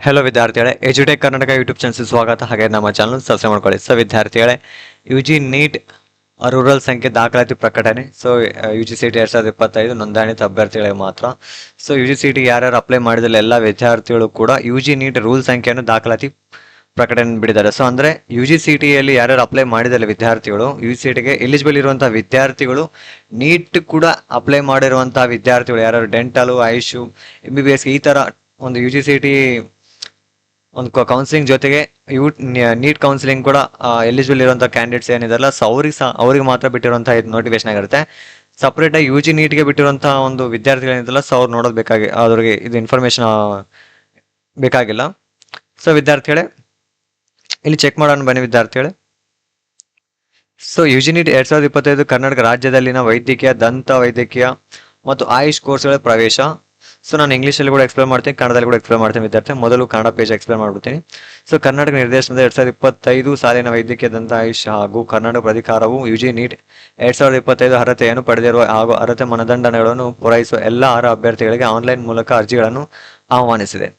Hello ವಿದ್ಯಾರ್ಥಿಗಳೇ, ಎಜುಟೆಕ್ Karnataka YouTube channel ಸ್ವಾಗತ. ಹಾಗೆ ನಮ್ಮ ಚಾನಲ್ ಸಬ್ಸ್ಕ್ರೈಬ್ ಮಾಡ್ಕೊಳ್ಳಿ. ಸೊ ವಿದ್ಯಾರ್ಥಿಗಳೇ, UG ನೀಟ್ ರೂರಲ್ ಸಂಖ್ಯೆ ದಾಖಲಾತಿ ಪ್ರಕಟಣೆ. ಸೊ UGCET 2025 ನೋಂದಾಯಿತ ಅಭ್ಯರ್ಥಿಗಳಿಗೆ ಮಾತ್ರ. ಸೊ UGCET ಯಾರ್ಯಾರು ಅಪ್ಲೈ ಮಾಡಿದಿಲ್ಲ ಎಲ್ಲ ವಿದ್ಯಾರ್ಥಿಗಳು ಕೂಡ UG ನೀಟ್ ರೂಲ್ ಸಂಖ್ಯೆಯನ್ನು ದಾಖಲಾತಿ ಪ್ರಕಟಣೆ ಬಿಡಿದ್ದಾರೆ. ಸೊ ಅಂದ್ರೆ UGCETಯಲ್ಲಿ ಯಾರ್ಯಾರು ಅಪ್ಲೈ ಮಾಡಿದಿಲ್ಲ ವಿದ್ಯಾರ್ಥಿಗಳು, UGCETಗೆ ಎಲಿಜಿಬಲ್ ಇರುವಂತಹ ವಿದ್ಯಾರ್ಥಿಗಳು, ನೀಟ್ ಕೂಡ ಅಪ್ಲೈ ಮಾಡಿರುವಂತಹ ವಿದ್ಯಾರ್ಥಿಗಳು ಯಾರ್ಯಾರು ಡೆಂಟಲ್, ಆಯುಷ್, MBBS ಈ ತರ ಒಂದು UGCET ಒಂದು ಕೌನ್ಸಿಲಿಂಗ್ ಜೊತೆಗೆ ನೀಟ್ ಕೌನ್ಸಿಲಿಂಗ್ ಕೂಡ ಎಲಿಜಿಬಲ್ ಇರುವಂತಹ ಕ್ಯಾಂಡಿಡೇಟ್ಸ್ ಏನಿದಾರಲ್ಲ, ಸೊ ಅವ್ರಿಗೆ ಮಾತ್ರ ಬಿಟ್ಟಿರುವಂತಹ ನೋಟಿಫಿಕೇಶನ್ ಆಗಿರುತ್ತೆ. ಸಪರೇಟ್ ಆಗಿ UG ನೀಟ್ಗೆ ಬಿಟ್ಟಿರುವಂತಹ ಒಂದು ವಿದ್ಯಾರ್ಥಿಗಳೇನಿದಲ್ಲ, ಸೊ ಅವ್ರು ನೋಡೋದು ಅವ್ರಿಗೆ ಇದು ಇನ್ಫಾರ್ಮೇಶನ್ ಬೇಕಾಗಿಲ್ಲ. ಸೊ ವಿದ್ಯಾರ್ಥಿಗಳೇ, ಇಲ್ಲಿ ಚೆಕ್ ಮಾಡೋಣ ಬನ್ನಿ ವಿದ್ಯಾರ್ಥಿಗಳೇ. ಸೊ UG ನೀಟ್ 2025 ಕರ್ನಾಟಕ ರಾಜ್ಯದಲ್ಲಿನ ವೈದ್ಯಕೀಯ, ದಂತ ವೈದ್ಯಕೀಯ ಮತ್ತು ಆಯುಷ್ ಕೋರ್ಸ್ಗಳ ಪ್ರವೇಶ. ಸೊ ನಾನು ಇಂಗ್ಲೀಷಲ್ಲಿ ಕೂಡ ಎಕ್ಸ್ಪ್ಲೇನ್ ಮಾಡ್ತೀನಿ, ಕನ್ನಡದಲ್ಲಿ ಕೂಡ ಎಕ್ಸ್ಪ್ಲೇನ್ ಮಾಡ್ತೀನಿ ವಿದ್ಯಾರ್ಥಿ. ಮೊದಲು ಕನ್ನಡ ಪೇಜ್ ಎಕ್ಸ್ಪ್ಲೇನ್ ಮಾಡ್ಬಿಡ್ತೀನಿ. ಸೊ ಕರ್ನಾಟಕ ನಿರ್ದೇಶನದ 2025 ಸಾಲಿನ ವೈದ್ಯಕೀಯ, ದಂತ ಆಯುಷ್ ಹಾಗೂ ಕರ್ನಾಟಕ ಪ್ರಾಧಿಕಾರವು UG ನೀಟ್ 2025 ಅರ್ಹತೆಯನ್ನು ಪಡೆದಿರುವ ಹಾಗೂ ಅರ್ಹತೆ ಮಾನದಂಡಗಳನ್ನು ಪೂರೈಸುವ ಎಲ್ಲ ಅಭ್ಯರ್ಥಿಗಳಿಗೆ ಆನ್ಲೈನ್ ಮೂಲಕ ಅರ್ಜಿಗಳನ್ನು ಆಹ್ವಾನಿಸಿದೆ.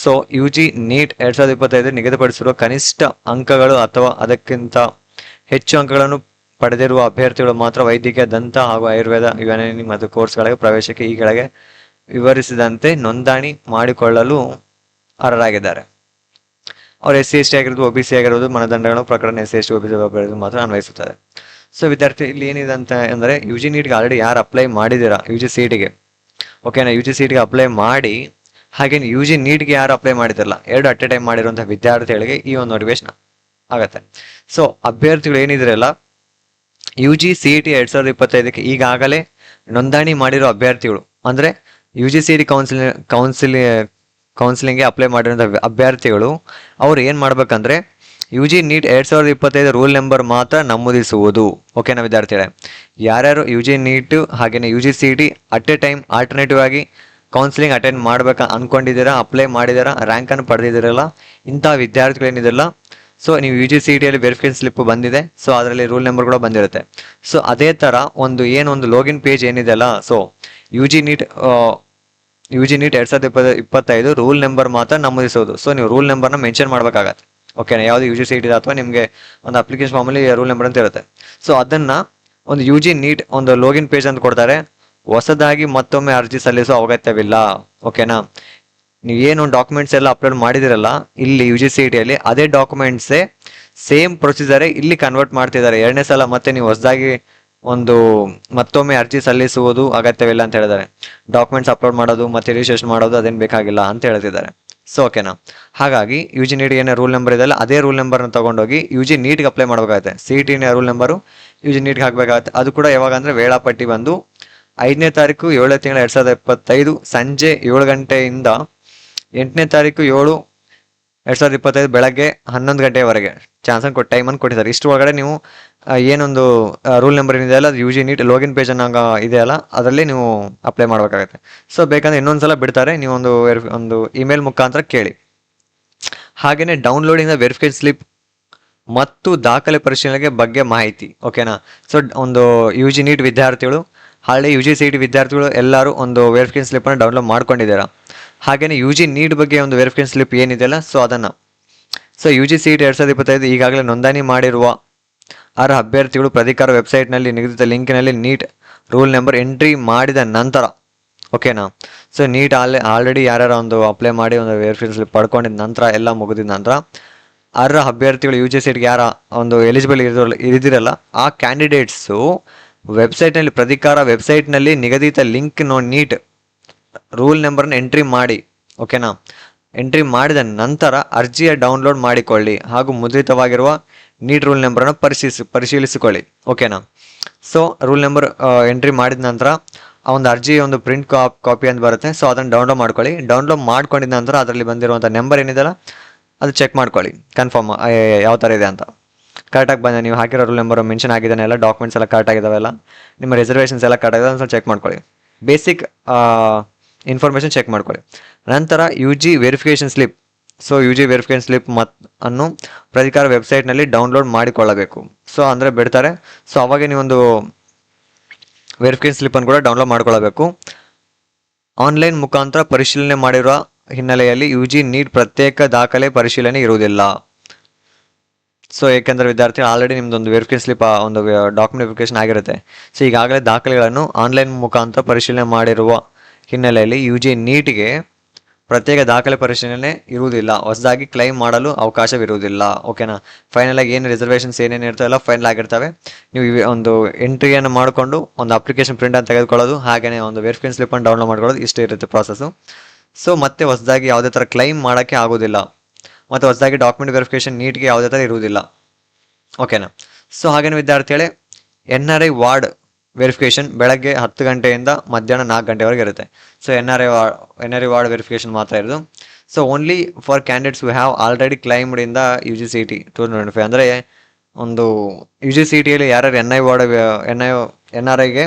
ಸೊ UG ನೀಟ್ 2025 ನಿಗದಿಪಡಿಸಿರುವ ಕನಿಷ್ಠ ಅಂಕಗಳು ಅಥವಾ ಅದಕ್ಕಿಂತ ಹೆಚ್ಚು ಅಂಕಗಳನ್ನು ಪಡೆದಿರುವ ಅಭ್ಯರ್ಥಿಗಳು ಮಾತ್ರ ವೈದ್ಯಕೀಯ, ದಂತ ಹಾಗೂ ಆಯುರ್ವೇದ ಯುನಾನಿ ಮತ್ತು ಕೋರ್ಸ್ಗಳಿಗೆ ಪ್ರವೇಶಕ್ಕೆ ಈ ಕೆಳಗೆ ವಿವರಿಸಿದಂತೆ ನೋಂದಣಿ ಮಾಡಿಕೊಳ್ಳಲು ಅರ್ಹರಾಗಿದ್ದಾರೆ. ಅವರು SC/ST ಆಗಿರೋದು, OBC ಆಗಿರೋದು, ಮಾನದಂಡಗಳು ಪ್ರಕರಣ SC/ST OBC ಮಾತ್ರ ಅನ್ವಯಿಸುತ್ತದೆ. ಸೊ ವಿದ್ಯಾರ್ಥಿ, ಇಲ್ಲಿ ಏನಿದೆ ಅಂತ ಅಂದ್ರೆ, UG ನೀಟ್ಗೆ ಆಲ್ರೆಡಿ ಯಾರು ಅಪ್ಲೈ ಮಾಡಿದ್ದೀರಾ UGCETಗೆ, ಓಕೆನಾ, UGCETಗೆ ಅಪ್ಲೈ ಮಾಡಿ, ಹಾಗೇನು UG ನೀಟ್ಗೆ ಯಾರು ಅಪ್ಲೈ ಮಾಡಿದಿರಲ್ಲ, ಎರಡು ಅಟ್ ಎ ಟೈಮ್ ಮಾಡಿರುವಂತಹ ವಿದ್ಯಾರ್ಥಿಗಳಿಗೆ ಈ ಒಂದು ನೋಟಿಫಿಕೇಶನ್ ಆಗತ್ತೆ. ಸೊ ಅಭ್ಯರ್ಥಿಗಳು ಏನಿದ್ರಲ್ಲ, UGCET 2025ಕ್ಕೆ ಈಗಾಗಲೇ ನೋಂದಣಿ ಮಾಡಿರೋ ಅಭ್ಯರ್ಥಿಗಳು, ಅಂದ್ರೆ UGCET ಕೌನ್ಸಿಲಿಂಗ್ಗೆ ಅಪ್ಲೈ ಮಾಡಿರೋ ಅಭ್ಯರ್ಥಿಗಳು ಅವ್ರು ಏನ್ ಮಾಡ್ಬೇಕಂದ್ರೆ, UG ನೀಟ್ 2025 ರೂಲ್ ನಂಬರ್ ಮಾತ್ರ ನಮೂದಿಸುವುದು. ಓಕೆನಾ ವಿದ್ಯಾರ್ಥಿಗಳೇ, ಯಾರ್ಯಾರು UG ನೀಟ್ ಹಾಗೇನೆ UGCET at A time alternative ಆಗಿ ಕೌನ್ಸಿಲಿಂಗ್ ಅಟೆಂಡ್ ಮಾಡ್ಬೇಕು ಅನ್ಕೊಂಡಿದ್ದೀರಾ, ಅಪ್ಲೈ ಮಾಡಿದ್ದೀರಾ, ರ್ಯಾಂಕ್ ಅನ್ನು ಪಡೆದಿದ್ದೀರಲ್ಲ, ಇಂತಹ ವಿದ್ಯಾರ್ಥಿಗಳು ಏನಿದೆಲ್ಲ, ಸೊ ನೀವು UGCETಯಲ್ಲಿ ವೆರಿಫಿಕೇಶನ್ ಸ್ಲಿಪ್ ಬಂದಿದೆ, ಸೊ ಅದರಲ್ಲಿ ರೂಲ್ ನಂಬರ್ ಕೂಡ ಬಂದಿರುತ್ತೆ. ಸೊ ಅದೇ ತರ ಒಂದು ಲಾಗಿನ್ ಪೇಜ್ ಏನಿದೆಲ್ಲ, so UG NEET 2025 roll number ಮಾತ್ರ ನಮೂದಿಸೋದು. ಸೊ ನೀವು ರೂಲ್ ನಂಬರ್ನ ಮೆನ್ಷನ್ ಮಾಡ್ಬೇಕಾಗತ್ತೆ. ಓಕೆನಾ, ಯಾವ್ದು UGCET ಅಥವಾ ನಿಮಗೆ ಒಂದು ಅಪ್ಲಿಕೇಶನ್ ಫಾರ್ಮಲ್ಲಿ ರೂಲ್ ನಂಬರ್ ಅಂತ ಇರುತ್ತೆ. ಸೊ ಅದನ್ನ ಒಂದು UG ನೀಟ್ ಒಂದು ಲಾಗಿನ್ ಪೇಜ್ ಅಂತ ಕೊಡ್ತಾರೆ. ಹೊಸದಾಗಿ ಮತ್ತೊಮ್ಮೆ ಅರ್ಜಿ ಸಲ್ಲಿಸೋ ಅಗತ್ಯವಿಲ್ಲ. ಓಕೆನಾ, ನೀವು ಏನು ಡಾಕ್ಯುಮೆಂಟ್ಸ್ ಎಲ್ಲ ಅಪ್ಲೋಡ್ ಮಾಡಿದಿರಲ್ಲ ಇಲ್ಲಿ UGCETಯಲ್ಲಿ, ಅದೇ ಡಾಕ್ಯುಮೆಂಟ್ಸೇ ಸೇಮ್ ಪ್ರೊಸೀಜರೇ ಇಲ್ಲಿ ಕನ್ವರ್ಟ್ ಮಾಡ್ತಿದ್ದಾರೆ. ಎರಡನೇ ಸಲ ಮತ್ತೆ ನೀವು ಹೊಸದಾಗಿ ಮತ್ತೊಮ್ಮೆ ಅರ್ಜಿ ಸಲ್ಲಿಸುವುದು ಅಗತ್ಯವಿಲ್ಲ ಅಂತ ಹೇಳಿದ್ದಾರೆ. ಡಾಕ್ಯುಮೆಂಟ್ಸ್ ಅಪ್ಲೋಡ್ ಮಾಡೋದು ಮತ್ತೆ ರಿಜಿಸ್ಟ್ರೇಷನ್ ಮಾಡೋದು ಅದೇನು ಬೇಕಾಗಿಲ್ಲ ಅಂತ ಹೇಳ್ತಿದ್ದಾರೆ. ಸೊ ಓಕೆನಾ, ಹಾಗಾಗಿ UG ನೀಟ್ ಏನೇ ರೂಲ್ ನಂಬರ್ ಇದೆಯಲ್ಲ, ಅದೇ ರೂಲ್ ನಂಬರ್ನ ತಗೊಂಡೋಗಿ UG ನೀಟ್ಗೆ ಅಪ್ಲೈ ಮಾಡಬೇಕಾಗುತ್ತೆ. CET ರೂಲ್ ನಂಬರು UG ನೀಟ್ಗೆ ಹಾಕಬೇಕಾಗುತ್ತೆ. ಅದು ಕೂಡ ಯಾವಾಗ ಅಂದ್ರೆ ವೇಳಾಪಟ್ಟಿ ಬಂದು 5ನೇ ತಾರೀಕು 7ನೇ ತಿಂಗಳ 2025 ಸಂಜೆ 7 ಗಂಟೆಯಿಂದ 8ನೇ ತಾರೀಕು 7 2025 ಬೆಳಗ್ಗೆ 11 ಗಂಟೆವರೆಗೆ ಟೈಮನ್ನು ಕೊಟ್ಟಿದ್ದಾರೆ. ಇಷ್ಟು ಒಳಗಡೆ ನೀವು ಏನೊಂದು ರೂಲ್ ನಂಬರ್ ಏನಿದೆಯಲ್ಲ, ಅದು UG ನೀಟ್ ಲಾಗಿನ್ ಪೇಜ್ ಅನ್ನ ಇದೆಯಲ್ಲ, ಅದರಲ್ಲಿ ನೀವು ಅಪ್ಲೈ ಮಾಡಬೇಕಾಗುತ್ತೆ. ಸೊ ಬೇಕಂದ್ರೆ ಇನ್ನೊಂದ್ಸಲ ಬಿಡ್ತಾರೆ, ನೀವು ಒಂದು ಇಮೇಲ್ ಮುಖಾಂತರ ಕೇಳಿ. ಹಾಗೇನೆ ಡೌನ್ಲೋಡಿಂಗ್ ದ ವೆರಿಫಿಕೇಶನ್ ಸ್ಲಿಪ್ ಮತ್ತು ದಾಖಲೆ ಪರಿಶೀಲನೆಗೆ ಬಗ್ಗೆ ಮಾಹಿತಿ. ಓಕೆನಾ, ಸೊ ಒಂದು UG ನೀಟ್ ವಿದ್ಯಾರ್ಥಿಗಳು, ಹಾಗೆ UGCET ವಿದ್ಯಾರ್ಥಿಗಳು ಎಲ್ಲರೂ ಒಂದು ವೆರಿಫಿಕೇಶನ್ ಸ್ಲಿಪ್ ಅನ್ನು ಡೌನ್ಲೋಡ್ ಮಾಡ್ಕೊಂಡಿದ್ದೀರಾ. ಹಾಗೇನೆ UG ನೀಟ್ ಬಗ್ಗೆ ಒಂದು ವೆರಿಫಿಕೇಶನ್ ಸ್ಲಿಪ್ ಏನಿದೆಯಲ್ಲ, ಸೊ ಅದನ್ನ UGCET 2025 ಈಗಾಗಲೇ ನೋಂದಣಿ ಮಾಡಿರುವ ಅರ್ಹ ಅಭ್ಯರ್ಥಿಗಳು ಪ್ರಾಧಿಕಾರ ವೆಬ್ಸೈಟ್ನಲ್ಲಿ ನಿಗದಿತ ಲಿಂಕ್ನಲ್ಲಿ ನೀಟ್ ರೂಲ್ ನಂಬರ್ ಎಂಟ್ರಿ ಮಾಡಿದ ನಂತರ, ಓಕೆನಾ, ಸೊ ನೀಟ್ ಆಲ್ರೆಡಿ ಯಾರ್ಯಾರ ಒಂದು ಅಪ್ಲೈ ಮಾಡಿ ಒಂದು ವೆರಿಫಿಕೇಶನ್ ಸ್ಲಿಪ್ ಪಡ್ಕೊಂಡಿದ ನಂತರ, ಎಲ್ಲ ಮುಗಿದ ನಂತರ, ಅರ್ಹ ಅಭ್ಯರ್ಥಿಗಳು UGCETಗೆ ಯಾರ ಒಂದು ಎಲಿಜಿಬಲ್ ಇದಿರಲ್ಲ ಆ ಕ್ಯಾಂಡಿಡೇಟ್ಸು ವೆಬ್ಸೈಟ್ನಲ್ಲಿ, ಪ್ರಾಧಿಕಾರ ವೆಬ್ಸೈಟ್ನಲ್ಲಿ ನಿಗದಿತ ಲಿಂಕ್ ನೀಟ್ ರೂಲ್ ನಂಬರ್ನ ಎಂಟ್ರಿ ಮಾಡಿ, ಓಕೆನಾ, ಎಂಟ್ರಿ ಮಾಡಿದ ನಂತರ ಅರ್ಜಿಯ ಡೌನ್ಲೋಡ್ ಮಾಡಿಕೊಳ್ಳಿ ಹಾಗೂ ಮುದ್ರಿತವಾಗಿರುವ ನೀಟ್ ರೂಲ್ ನಂಬರ್ನ ಪರಿಶೀಲಿಸಿಕೊಳ್ಳಿ. ಓಕೆನಾ, ಸೊ ರೂಲ್ ನಂಬರ್ ಎಂಟ್ರಿ ಮಾಡಿದ ನಂತರ ಆ ಒಂದು ಅರ್ಜಿ ಒಂದು ಪ್ರಿಂಟ್ ಕಾಪಿ ಅಂತ ಬರುತ್ತೆ. ಸೊ ಅದನ್ನು ಡೌನ್ಲೋಡ್ ಮಾಡ್ಕೊಳ್ಳಿ. ಡೌನ್ಲೋಡ್ ಮಾಡ್ಕೊಂಡಿದ ನಂತರ ಅದರಲ್ಲಿ ಬಂದಿರುವಂಥ ನಂಬರ್ ಏನಿದೆಯಲ್ಲ ಅದು ಚೆಕ್ ಮಾಡ್ಕೊಳ್ಳಿ, ಕನ್ಫರ್ಮ್ ಯಾವ ಥರ ಇದೆ ಅಂತ. ಕರೆಕ್ಟಾಗಿ ಬಂದ ನೀವು ಹಾಕಿರೋ ರೂಲ್ ನಂಬರ್ ಮೆನ್ಷನ್ ಆಗಿದ್ದಾನೆ, ಎಲ್ಲ ಡಾಕ್ಯುಮೆಂಟ್ಸ್ ಎಲ್ಲ ಕರೆಕ್ಟ್ ಆಗಿದಾವೆಲ್ಲ, ನಿಮ್ಮ ರಿಸರ್ವೇಷನ್ಸ್ ಎಲ್ಲ ಕರೆಕ್ಟ್ ಆಗಿದೆ ಅಂತ ಚೆಕ್ ಮಾಡ್ಕೊಳ್ಳಿ. ಬೇಸಿಕ್ ಇನ್ಫಾರ್ಮೇಷನ್ ಚೆಕ್ ಮಾಡ್ಕೊಳ್ಳಿ. ನಂತರ UG verification slip, so UG verification slip ಅನ್ನು ಪ್ರಾಧಿಕಾರ ವೆಬ್ಸೈಟ್ನಲ್ಲಿ ಡೌನ್ಲೋಡ್ ಮಾಡಿಕೊಳ್ಳಬೇಕು. ಸೊ ಅಂದರೆ ಬಿಡ್ತಾರೆ. ಸೊ ಅವಾಗ ನೀವೊಂದು ವೆರಿಫಿಕೇಶನ್ ಸ್ಲಿಪ್ ಅನ್ನು ಕೂಡ ಡೌನ್ಲೋಡ್ ಮಾಡ್ಕೊಳ್ಳಬೇಕು. ಆನ್ಲೈನ್ ಮುಖಾಂತರ ಪರಿಶೀಲನೆ ಮಾಡಿರುವ ಹಿನ್ನೆಲೆಯಲ್ಲಿ UG ನೀಟ್ ಪ್ರತ್ಯೇಕ ದಾಖಲೆ ಪರಿಶೀಲನೆ ಇರುವುದಿಲ್ಲ. ಸೊ ಏಕೆಂದರೆ ವಿದ್ಯಾರ್ಥಿ ಆಲ್ರೆಡಿ ನಿಮ್ದೊಂದು ವೆರಿಫಿಕೇಶನ್ ಸ್ಲಿಪ್ ಒಂದು ಡಾಕ್ಯುಮೆಂಟ್ ವೆರಿಫಿಕೇಶನ್ ಆಗಿರುತ್ತೆ. ಸೊ ಈಗಾಗಲೇ ದಾಖಲೆಗಳನ್ನು ಆನ್ಲೈನ್ ಮುಖಾಂತರ ಪರಿಶೀಲನೆ ಮಾಡಿರುವ ಹಿನ್ನೆಲೆಯಲ್ಲಿ UG ನೀಟ್ಗೆ ಪ್ರತ್ಯೇಕ ದಾಖಲೆ ಪರಿಶೀಲನೆ ಇರುವುದಿಲ್ಲ, ಹೊಸದಾಗಿ ಕ್ಲೈಮ್ ಮಾಡಲು ಅವಕಾಶವಿರುವುದಿಲ್ಲ. ಓಕೆನಾ. ಫೈನಲ್ ಆಗಿ ಏನು ರಿಸರ್ವೇಷನ್ಸ್ ಏನೇನು ಇರ್ತವೆಲ್ಲ ಫೈನಲ್ ಆಗಿರ್ತವೆ. ನೀವು ಒಂದು ಎಂಟ್ರಿಯನ್ನು ಮಾಡಿಕೊಂಡು ಒಂದು ಅಪ್ಲಿಕೇಶನ್ ಪ್ರಿಂಟ್ ಅನ್ನು ತೆಗೆದುಕೊಳ್ಳೋದು, ಹಾಗೆಯೇ ಒಂದು ವೆರಿಫಿಕೇಶನ್ ಸ್ಲಿಪ್ ಅನ್ನು ಡೌನ್ಲೋಡ್ ಮಾಡ್ಕೊಳ್ಳೋದು, ಇಷ್ಟೇ ಇರುತ್ತೆ ಪ್ರಾಸೆಸ್ಸು. ಸೊ ಮತ್ತೆ ಹೊಸದಾಗಿ ಯಾವುದೇ ಥರ ಕ್ಲೈಮ್ ಮಾಡೋಕ್ಕೆ ಆಗೋದಿಲ್ಲ, ಮತ್ತು ಹೊಸದಾಗಿ ಡಾಕ್ಯುಮೆಂಟ್ ವೆರಿಫಿಕೇಶನ್ ನೀಟ್ಗೆ ಯಾವುದೇ ಥರ ಇರುವುದಿಲ್ಲ. ಓಕೆನಾ. ಸೊ ಹಾಗೇನು ವಿದ್ಯಾರ್ಥಿಗಳೇ, NRI ವಾರ್ಡ್ ವೆರಿಫಿಕೇಶನ್ ಬೆಳಗ್ಗೆ 10 ಗಂಟೆಯಿಂದ ಮಧ್ಯಾಹ್ನ 4 ಗಂಟೆವರೆಗೆ ಇರುತ್ತೆ. ಸೊ NRI ವಾರ್ಡ್ ವೆರಿಫಿಕೇಶನ್ ಮಾತ್ರ ಇರೋದು. So only for candidates who have already claimed in the UGCET 2025. ಅಂದರೆ ಒಂದು UGCETಯಲ್ಲಿ ಯಾರ್ಯಾರು NRIಗೆ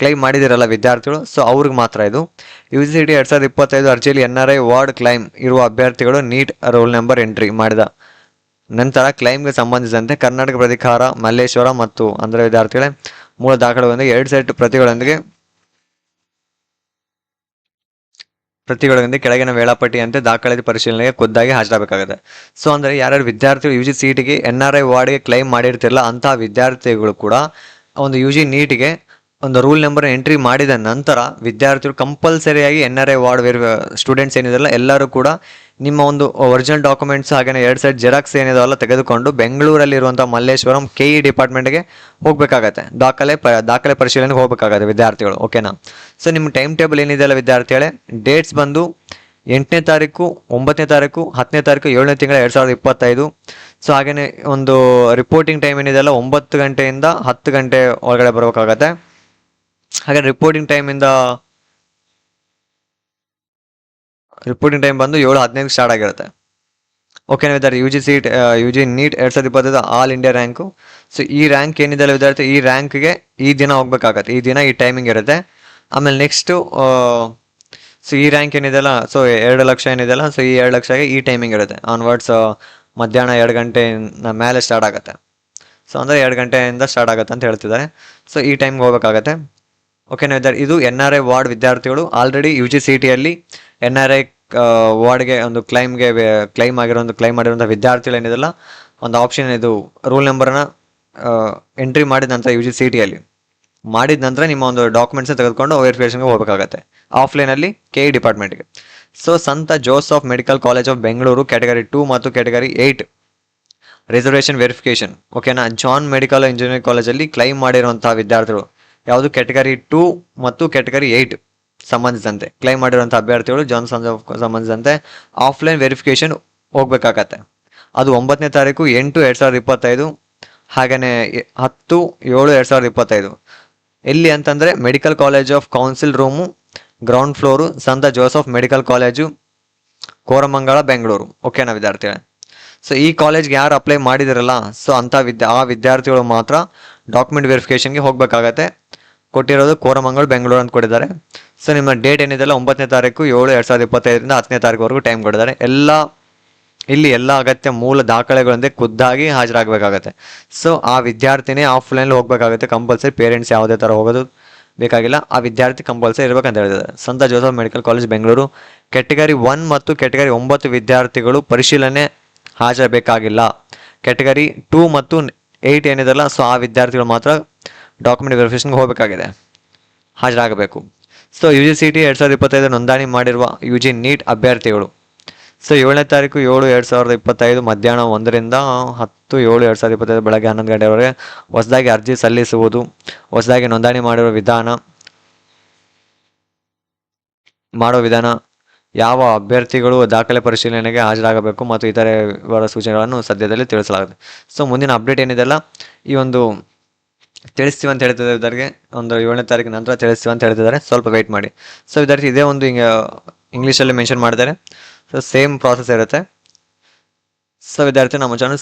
ಕ್ಲೈಮ್ ಮಾಡಿದಿರಲ್ಲ ವಿದ್ಯಾರ್ಥಿಗಳು, ಸೊ ಅವ್ರಿಗೆ ಮಾತ್ರ ಇದು. UGCET 2025 ಅರ್ಜಿಯಲ್ಲಿ NRI ವಾರ್ಡ್ ಕ್ಲೈಮ್ ಇರುವ ಅಭ್ಯರ್ಥಿಗಳು ನೀಟ್ ರೋಲ್ ನಂಬರ್ ಎಂಟ್ರಿ ಮಾಡಿದ ನಂತರ ಕ್ಲೈಮ್ಗೆ ಸಂಬಂಧಿಸಿದಂತೆ ಕರ್ನಾಟಕ ಪ್ರಾಧಿಕಾರ ಮಲ್ಲೇಶ್ವರ ಮತ್ತು ಅಂದರೆ ವಿದ್ಯಾರ್ಥಿಗಳೇ ಮೂಲ ದಾಖಲೆಗಳೊಂದಿಗೆ 2 ಸೆಟ್ ಪ್ರತಿಗಳೊಂದಿಗೆ ಕೆಳಗಿನ ವೇಳಾಪಟ್ಟಿಯಂತೆ ದಾಖಲೆ ಪರಿಶೀಲನೆಗೆ ಖುದ್ದಾಗಿ ಹಾಜರಾಗಬೇಕಾಗುತ್ತೆ. ಸೊ ಅಂದರೆ ಯಾರ್ಯಾರು ವಿದ್ಯಾರ್ಥಿಗಳು UGCETಗೆ NRI ವಾರ್ಡ್ಗೆ ಕ್ಲೈಮ್ ಮಾಡಿರ್ತಿರಲ್ಲ ಅಂತಹ ವಿದ್ಯಾರ್ಥಿಗಳು ಕೂಡ ಒಂದು UG ನೀಟ್ಗೆ ಒಂದು ರೂಲ್ ನಂಬರ್ ಎಂಟ್ರಿ ಮಾಡಿದ ನಂತರ ವಿದ್ಯಾರ್ಥಿಗಳು ಕಂಪಲ್ಸರಿಯಾಗಿ NRI ವಾರ್ಡ್ ಸ್ಟೂಡೆಂಟ್ಸ್ ಏನಿದಾರಲ್ಲ ಎಲ್ಲರೂ ಕೂಡ ನಿಮ್ಮ ಒಂದು ಒರಿಜಿನಲ್ ಡಾಕ್ಯುಮೆಂಟ್ಸ್ ಹಾಗೆಯೇ 2 ಸೆಟ್ ಜೆರಾಕ್ಸ್ ಏನಿದಾವಲ್ಲ ತೆಗೆದುಕೊಂಡು ಬೆಂಗಳೂರಲ್ಲಿರುವಂಥ ಮಲ್ಲೇಶ್ವರಂ KE ಡಿಪಾರ್ಟ್ಮೆಂಟ್ಗೆ ಹೋಗಬೇಕಾಗತ್ತೆ, ದಾಖಲೆ ಪರಿಶೀಲನೆಗೆ ಹೋಗಬೇಕಾಗತ್ತೆ ವಿದ್ಯಾರ್ಥಿಗಳು. ಓಕೆನಾ. ಸೊ ನಿಮ್ಮ ಟೈಮ್ ಟೇಬಲ್ ಏನಿದೆಯಲ್ಲ ವಿದ್ಯಾರ್ಥಿಗಳೇ, ಡೇಟ್ಸ್ ಬಂದು 8ನೇ ತಾರೀಕು, 9ನೇ ತಾರೀಕು, 10ನೇ ತಾರೀಕು, 7ನೇ ತಿಂಗಳ 2025. ಸೊ ಹಾಗೆಯೇ ಒಂದು ರಿಪೋರ್ಟಿಂಗ್ ಟೈಮ್ ಏನಿದೆಯಲ್ಲ 9 ಗಂಟೆಯಿಂದ 10 ಗಂಟೆ ಒಳಗಡೆ ಬರಬೇಕಾಗತ್ತೆ. ಹಾಗೆ ರಿಪೋರ್ಟಿಂಗ್ ಟೈಮ್ ಬಂದು 7:15 ಸ್ಟಾರ್ಟ್ ಆಗಿರುತ್ತೆ. ಓಕೆನಾ ವಿದ್ಯಾರ್ಥಿ. UG NEET 2025 all India rank. So ಈ ರ್ಯಾಂಕ್ ಏನಿದೆ ವಿದ್ಯಾರ್ಥಿ, ಈ ರ್ಯಾಂಕ್ಗೆ ಈ ದಿನ ಹೋಗ್ಬೇಕಾಗತ್ತೆ, ಈ ದಿನ ಈ ಟೈಮಿಂಗ್ ಇರುತ್ತೆ. ಆಮೇಲೆ ನೆಕ್ಸ್ಟು ಸೊ ಈ ರ್ಯಾಂಕ್ ಏನಿದೆಯಲ್ಲ, ಸೊ 2 ಲಕ್ಷ ಏನಿದೆಯಲ್ಲ, ಸೊ ಈ 2 ಲಕ್ಷಗೆ ಈ ಟೈಮಿಂಗ್ ಇರುತ್ತೆ. ಆನ್ವರ್ಡ್ಸ್ ಮಧ್ಯಾಹ್ನ 2 ಗಂಟೆ ಮೇಲೆ ಸ್ಟಾರ್ಟ್ ಆಗುತ್ತೆ. ಸೊ ಅಂದರೆ 2 ಗಂಟೆಯಿಂದ ಸ್ಟಾರ್ಟ್ ಆಗುತ್ತೆ ಅಂತ ಹೇಳ್ತಿದ್ದಾರೆ. ಸೊ ಈ ಟೈಮ್ಗೆ ಹೋಗ್ಬೇಕಾಗತ್ತೆ. ಓಕೆನಾ ವಿದ್ಯಾರ್ಥಿ. ಇದು NRI ವಾರ್ಡ್ ವಿದ್ಯಾರ್ಥಿಗಳು ಆಲ್ರೆಡಿ UGCETಯಲ್ಲಿ NRI ವಾರ್ಡ್ಗೆ ಒಂದು ಕ್ಲೈಮ್ ಮಾಡಿರುವಂಥ ವಿದ್ಯಾರ್ಥಿಗಳು ಏನಿದೆಲ್ಲ ಒಂದು ಆಪ್ಷನ್ ಇದು ರೂಲ್ ನಂಬರ್ನ ಎಂಟ್ರಿ ಮಾಡಿದ ನಂತರ UGCETಯಲ್ಲಿ ಮಾಡಿದ ನಂತರ ನಿಮ್ಮ ಒಂದು ಡಾಕ್ಯುಮೆಂಟ್ಸ್ನ ತೆಗೆದುಕೊಂಡು ವೆರಿಫಿಕೇಷನ್ಗೆ ಹೋಗಬೇಕಾಗತ್ತೆ ಆಫ್ಲೈನಲ್ಲಿ KE ಡಿಪಾರ್ಟ್ಮೆಂಟ್ಗೆ. ಸೊ ಸಂತ Joseph medical college of Bengaluru category 2 ಮತ್ತು ಕ್ಯಾಟಗರಿ 8 ರಿಸರ್ವೇಷನ್ ವೆರಿಫಿಕೇಷನ್. ಓಕೆನಾ. ಜಾನ್ ಮೆಡಿಕಲ್ ಇಂಜಿನಿಯರಿಂಗ್ ಕಾಲೇಜಲ್ಲಿ ಕ್ಲೈಮ್ ಮಾಡಿರುವಂತಹ ವಿದ್ಯಾರ್ಥಿಗಳು ಯಾವುದು ಕ್ಯಾಟಗರಿ 2 ಮತ್ತು ಕ್ಯಾಟಗರಿ 8 ಸಂಬಂಧಿಸಿದಂತೆ ಕ್ಲೈಮ್ ಮಾಡಿರುವಂಥ ಅಭ್ಯರ್ಥಿಗಳು ಸಂಬಂಧಿಸಿದಂತೆ ಆಫ್ಲೈನ್ ವೆರಿಫಿಕೇಷನ್ ಹೋಗ್ಬೇಕಾಗತ್ತೆ. ಅದು 9ನೇ ತಾರೀಕು 8/2025 ಹಾಗೆಯೇ 10/7/2025. ಎಲ್ಲಿ ಅಂತಂದರೆ medical college of council room ground floor ಸಂತ Joseph medical college Koramangala Bengaluru. ಓಕೆನಾ ವಿದ್ಯಾರ್ಥಿಗಳೇ. ಸೊ ಈ ಕಾಲೇಜ್ಗೆ ಯಾರು ಅಪ್ಲೈ ಮಾಡಿದಿರಲ್ಲ, ಸೊ ಅಂಥ ಆ ವಿದ್ಯಾರ್ಥಿಗಳು ಮಾತ್ರ ಡಾಕ್ಯುಮೆಂಟ್ ವೆರಿಫಿಕೇಷನ್ಗೆ ಹೋಗಬೇಕಾಗತ್ತೆ. ಕೊಟ್ಟಿರೋದು ಕೋರಮಂಗಲ್ ಬೆಂಗಳೂರು ಅಂತ ಕೊಟ್ಟಿದ್ದಾರೆ. ಸೊ ನಿಮ್ಮ ಡೇಟ್ ಏನಿದೆಲ್ಲ 9ನೇ ತಾರೀಕು 7/2025 10ನೇ ತಾರೀಕುವರೆಗೂ ಟೈಮ್ ಕೊಟ್ಟಿದ್ದಾರೆ. ಎಲ್ಲ ಅಗತ್ಯ ಮೂಲ ದಾಖಲೆಗಳೊಂದಿಗೆ ಖುದ್ದಾಗಿ ಹಾಜರಾಗಬೇಕಾಗತ್ತೆ. ಸೊ ಆ ವಿದ್ಯಾರ್ಥಿನೇ ಆಫ್ಲೈನಲ್ಲಿ ಹೋಗಬೇಕಾಗುತ್ತೆ ಕಂಪಲ್ಸರಿ. ಪೇರೆಂಟ್ಸ್ ಯಾವುದೇ ಥರ ಹೋಗೋದು ಬೇಕಾಗಿಲ್ಲ, ಆ ವಿದ್ಯಾರ್ಥಿ ಕಂಪಲ್ಸರಿ ಇರಬೇಕಂತ ಹೇಳಿದ್ದಾರೆ. ಸಂತ Joseph medical college Bengaluru category 1 ಮತ್ತು ಕ್ಯಾಟಗರಿ 9 ವಿದ್ಯಾರ್ಥಿಗಳು ಪರಿಶೀಲನೆ ಹಾಜರಬೇಕಾಗಿಲ್ಲ. ಕ್ಯಾಟಗರಿ 2 ಮತ್ತು 8 ಏನಿದೆಲ್ಲ, ಸೊ ಆ ವಿದ್ಯಾರ್ಥಿಗಳು ಮಾತ್ರ ಡಾಕ್ಯುಮೆಂಟ್ ವೆರಿಫಿಕೇಷನ್ಗೆ ಹೋಗಬೇಕಾಗಿದೆ, ಹಾಜರಾಗಬೇಕು. ಸೊ UGCET 2025 ನೋಂದಣಿ ಮಾಡಿರುವ UG ನೀಟ್ ಅಭ್ಯರ್ಥಿಗಳು ಸೊ 7ನೇ ತಾರೀಕು 7/2025 ಮಧ್ಯಾಹ್ನ 1ರಿಂದ 10/7/2025 ಬೆಳಗ್ಗೆ 11 ಗಂಟೆವರೆಗೆ ಹೊಸದಾಗಿ ಅರ್ಜಿ ಸಲ್ಲಿಸುವುದು, ಹೊಸದಾಗಿ ನೋಂದಣಿ ಮಾಡುವ ವಿಧಾನ, ಯಾವ ಅಭ್ಯರ್ಥಿಗಳು ದಾಖಲೆ ಪರಿಶೀಲನೆಗೆ ಹಾಜರಾಗಬೇಕು ಮತ್ತು ಇತರೆ ಸೂಚನೆಗಳನ್ನು ಸದ್ಯದಲ್ಲಿ ತಿಳಿಸಲಾಗುತ್ತೆ. ಸೊ ಮುಂದಿನ ಅಪ್ಡೇಟ್ ಏನಿದೆಲ್ಲ ಈ ಒಂದು ತಿಳಿಸ್ತೀವಿ ಅಂತ ಹೇಳ್ತಿದ್ದಾರೆ ವಿದ್ಯಾರ್ಥಿಗೆ, ಒಂದು 7ನೇ ತಾರೀಕು ನಂತರ ತಿಳಿಸ್ತೀವಿ ಅಂತ ಹೇಳ್ತಿದ್ದಾರೆ, ಸ್ವಲ್ಪ ವೆಯ್ಟ್ ಮಾಡಿ. ಸೊ ವಿದ್ಯಾರ್ಥಿ ಇದೇ ಒಂದು ಇಂಗ್ಲೀಷಲ್ಲಿ ಮೆನ್ಷನ್ ಮಾಡಿದ್ದಾರೆ. ಸೊ ಸೇಮ್ ಪ್ರಾಸೆಸ್ ಇರುತ್ತೆ. ಸೊ ವಿದ್ಯಾರ್ಥಿ ನಮ್ಮ ಚಾನಲ್